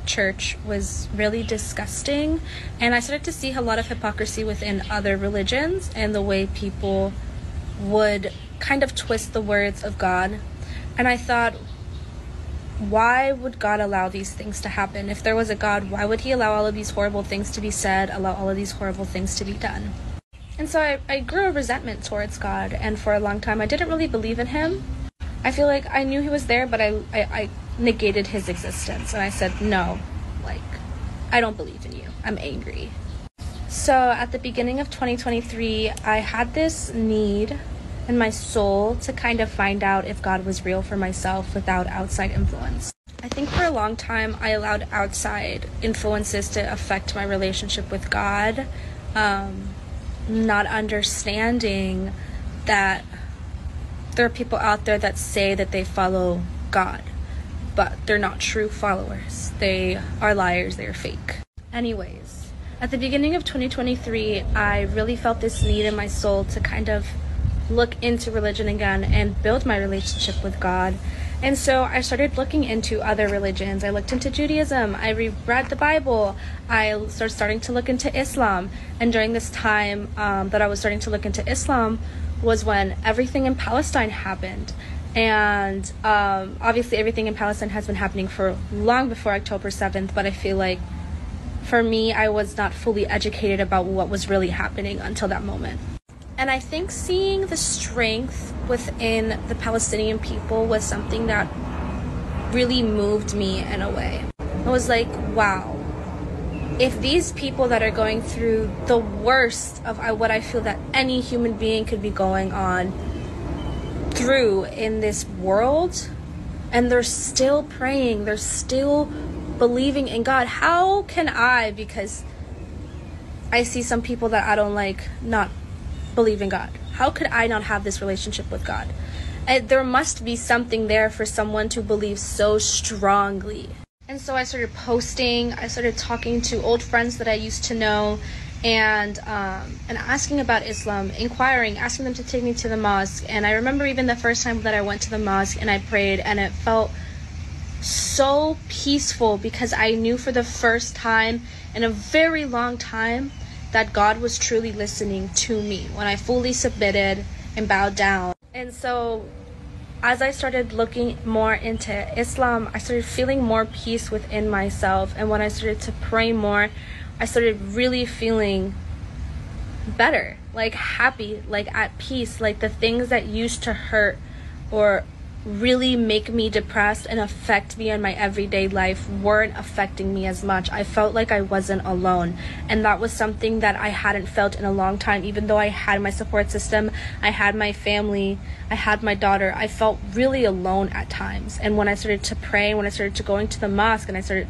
church was really disgusting, and I started to see a lot of hypocrisy within other religions and the way people would kind of twist the words of God. And I thought, why would God allow these things to happen? If there was a God, why would he allow all of these horrible things to be said, allow all of these horrible things to be done? And so I grew a resentment towards God, and for a long time I didn't really believe in him. I feel like I knew he was there, but I negated his existence, and I said, no, like, I don't believe in you. I'm angry. So at the beginning of 2023, I had this need in my soul to kind of find out if God was real for myself without outside influence. I think for a long time I allowed outside influences to affect my relationship with God, not understanding that there are people out there that say that they follow God, but they're not true followers. They are liars, they are fake. Anyways, at the beginning of 2023, I really felt this need in my soul to kind of look into religion again and build my relationship with God. And so I started looking into other religions. I looked into Judaism. I reread the Bible. I starting to look into Islam. And during this time that I was starting to look into Islam was when everything in Palestine happened. And obviously everything in Palestine has been happening for long before October 7th, but I feel like for me, I was not fully educated about what was really happening until that moment. And I think seeing the strength within the Palestinian people was something that really moved me in a way. I was like, wow, if these people that are going through the worst of what I feel that any human being could be going on through in this world, and they're still praying, they're still believing in God, how can I, because I see some people that I don't like, not believe in God? How could I not have this relationship with God? And there must be something there for someone to believe so strongly. And so I started posting, I started talking to old friends that I used to know, and asking about Islam, inquiring, asking them to take me to the mosque. And I remember even the first time that I went to the mosque and I prayed, and it felt so peaceful because I knew for the first time in a very long time that God was truly listening to me when I fully submitted and bowed down. And so as I started looking more into Islam, I started feeling more peace within myself. And when I started to pray more, I started really feeling better, like happy, like at peace, like the things that used to hurt or really make me depressed and affect me in my everyday life weren't affecting me as much. I felt like I wasn't alone, and that was something that I hadn't felt in a long time. Even though I had my support system, I had my family, I had my daughter, I felt really alone at times. And when I started to pray, when I started to going to the mosque, and I started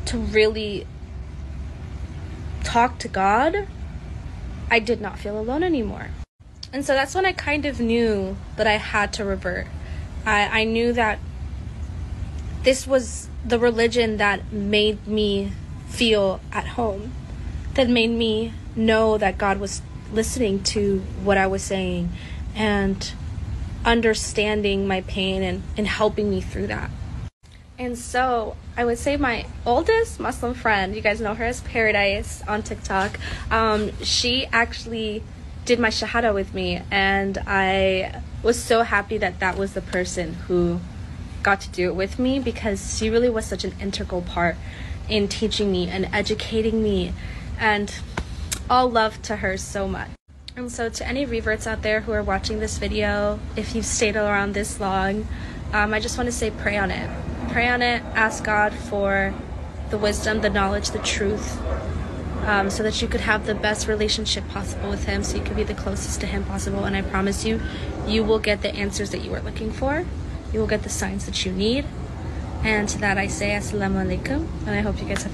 to really talk to God, I did not feel alone anymore. And so that's when I kind of knew that I had to revert. I knew that this was the religion that made me feel at home, that made me know that God was listening to what I was saying and understanding my pain and helping me through that. And so I would say my oldest Muslim friend, you guys know her as Paradise on TikTok, she actually did my shahada with me, and I was so happy that that was the person who got to do it with me, because she really was such an integral part in teaching me and educating me, and all love to her so much. And so to any reverts out there who are watching this video, if you've stayed around this long, I just want to say pray on it. Pray on it, ask God for the wisdom, the knowledge, the truth, so that you could have the best relationship possible with him, so you could be the closest to him possible. And I promise you, you will get the answers that you are looking for. You will get the signs that you need. And to that I say assalamu alaikum, and I hope you guys have